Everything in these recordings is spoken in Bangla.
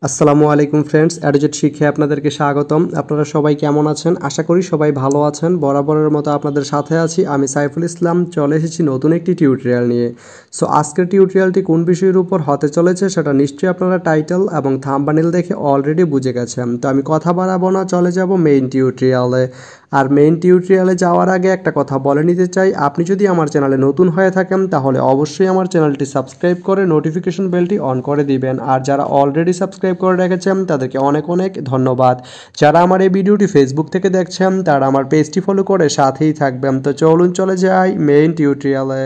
আসসালামু আলাইকুম ফ্রেন্ডস, অ্যাডুজেট শিক্ষায় আপনাদেরকে স্বাগতম। আপনারা সবাই কেমন আছেন? আশা করি সবাই ভালো আছেন। বরাবরের মতো আপনাদের সাথে আছি আমি সাইফুল ইসলাম। চলে এসেছি নতুন একটি টিউটোরিয়াল নিয়ে। সো আজকের টিউটোরিয়ালটি কোন বিষয়ের উপর হতে চলেছে সেটা নিশ্চয়ই আপনারা টাইটেল এবং থাম্বনেল দেখে অলরেডি বুঝে গেছেন। তো আমি কথা বাড়াবো না, চলে যাব মেইন টিউটোরিয়ালে। আর মেইন টিউটোরিয়ালে যাওয়ার আগে একটা কথা বলে নিতে চাই, আপনি যদি আমার চ্যানেলে নতুন হয়ে থাকেন তাহলে অবশ্যই আমার চ্যানেলটি সাবস্ক্রাইব করে নোটিফিকেশন বেলটি অন করে দিবেন। আর যারা অলরেডি সাবস্ক্রাইব করে রেখেছেন তাদেরকে অনেক অনেক ধন্যবাদ। যারা আমার এই ভিডিওটি ফেসবুক থেকে দেখছেন তারা আমার পেজটি ফলো করে সাথেই থাকবেন। তো চলুন চলে যাই মেইন টিউটোরিয়ালে।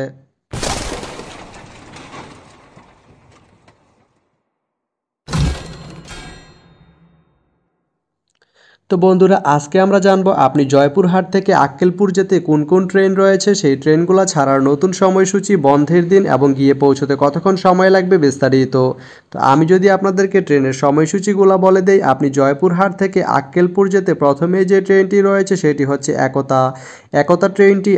তো বন্ধুরা, আজকে আমরা জানবো আপনি জয়পুরহাট থেকে আক্কেলপুর যেতে কোন কোন ট্রেন রয়েছে, সেই ট্রেনগুলো ছাড়ার নতুন সময়সূচি, বন্ধের দিন এবং গিয়ে পৌঁছতে কতক্ষণ সময় লাগবে বিস্তারিত। তো আমি যদি আপনাদেরকে ট্রেনের সময়সূচিগুলো বলে দেই, আপনি জয়পুরহাট থেকে আক্কেলপুর যেতে প্রথমে যে ট্রেনটি রয়েছে সেটি হচ্ছে একতা। একতা ট্রেনটি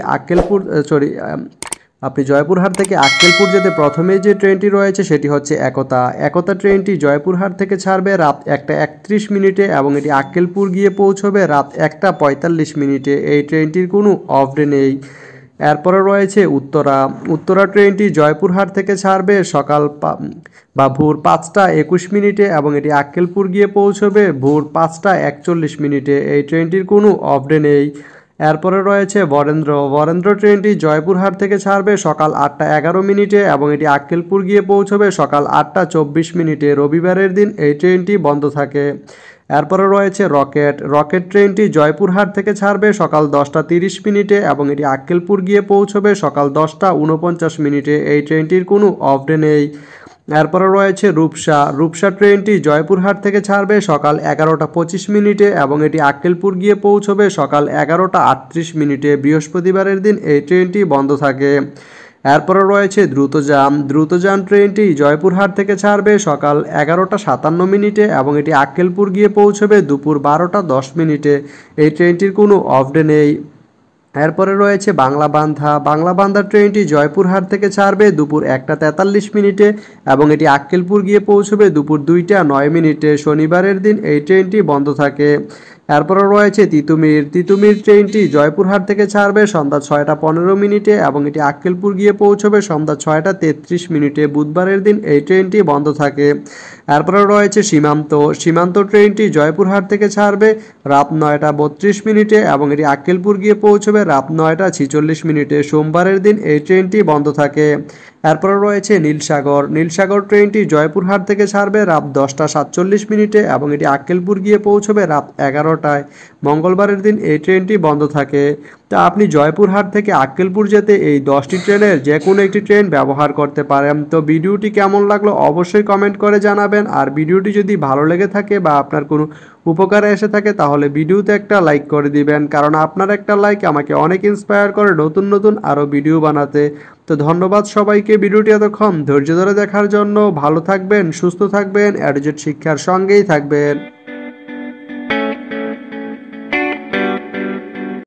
আপনি জয়পুরহাট থেকে আক্কেলপুর যেতে প্রথমেই যে ট্রেনটি রয়েছে সেটি হচ্ছে একতা। একতা ট্রেনটি জয়পুরহাট থেকে ছাড়বে রাত 1:31 এবং এটি আক্কেলপুর গিয়ে পৌঁছবে রাত 1:45। এই ট্রেনটির কোনো অফ ডে নেই। এরপরে রয়েছে উত্তরা। উত্তরা ট্রেনটি জয়পুরহাট থেকে ছাড়বে ভোর 5:21 এবং এটি আক্কেলপুর গিয়ে পৌঁছবে ভোর 5:41। এই ট্রেনটির কোনো অফ ডে নেই। এরপরে রয়েছে বরেন্দ্র। বরেন্দ্র ট্রেনটি জয়পুরহাট থেকে ছাড়বে সকাল 8:11 এবং এটি আক্কেলপুর গিয়ে পৌঁছবে সকাল 8:24। রবিবারের দিন এই ট্রেনটি বন্ধ থাকে। এরপরে রয়েছে রকেট। রকেট ট্রেনটি জয়পুরহাট থেকে ছাড়বে সকাল 10:30 এবং এটি আক্কেলপুর গিয়ে পৌঁছবে সকাল 10:49। এই ট্রেনটির কোনো অফ ডে নেই। এরপরে রয়েছে রূপসা। রূপসা ট্রেনটি জয়পুরহাট থেকে ছাড়বে সকাল 11:25 এবং এটি আক্কেলপুর গিয়ে পৌঁছবে সকাল 11:38। বৃহস্পতিবারের দিন এই ট্রেনটি বন্ধ থাকে। এরপরে রয়েছে দ্রুতযান। দ্রুতযান ট্রেনটি জয়পুরহাট থেকে ছাড়বে সকাল 11:57 এবং এটি আক্কেলপুর গিয়ে পৌঁছবে দুপুর 12:10। এই ট্রেনটির কোনো অফ ডে নেই। এরপরে রয়েছে বাংলাবান্ধা। বাংলাবান্ধা ট্রেনটি জয়পুরহাট থেকে ছাড়বে দুপুর 1:43 এবং এটি আক্কেলপুর গিয়ে পৌঁছবে দুপুর 2:09। শনিবারের দিন এই ট্রেনটি বন্ধ থাকে। এরপরে রয়েছে তিতুমির। তিতুমির ট্রেনটি জয়পুরহাট থেকে ছাড়বে সন্ধ্যা 6:15 এবং এটি আক্কেলপুর গিয়ে পৌঁছবে সন্ধ্যা 6:33। বুধবারের দিন এই ট্রেনটি বন্ধ থাকে। এরপরে রয়েছে সীমান্ত। সীমান্ত ট্রেনটি জয়পুরহাট থেকে ছাড়বে রাত 9:32 এবং এটি আক্কেলপুর গিয়ে পৌঁছবে রাত 9:46। সোমবারের দিন এই ট্রেনটি বন্ধ থাকে। এরপরে রয়েছে নীলসাগর। নীলসাগর ট্রেনটি জয়পুরহাট থেকে ছাড়বে রাত 10:47 এবং এটি আক্কেলপুর গিয়ে পৌঁছবে রাত 11টায়। মঙ্গলবারের দিন এই ট্রেনটি বন্ধ থাকে। তা আপনি জয়পুরহাট থেকে আক্কেলপুর যেতে এই 10টি ট্রেনের যে কোনো একটি ট্রেন ব্যবহার করতে পারেন। তো ভিডিওটি কেমন লাগলো অবশ্যই কমেন্ট করে জানাবেন। আর ভিডিওটি যদি ভালো লেগে থাকে বা আপনার কোনো উপকারে এসে থাকে তাহলে ভিডিওতে একটা লাইক করে দিবেন, কারণ আপনার একটা লাইক আমাকে অনেক ইন্সপায়ার করে নতুন নতুন আরও ভিডিও বানাতে। তো ধন্যবাদ সবাইকে ভিডিওটি এতক্ষণ ধৈর্য ধরে দেখার জন্য। ভালো থাকবেন, সুস্থ থাকবেন, অ্যাডুজেট শিক্ষার সঙ্গেই থাকবেন।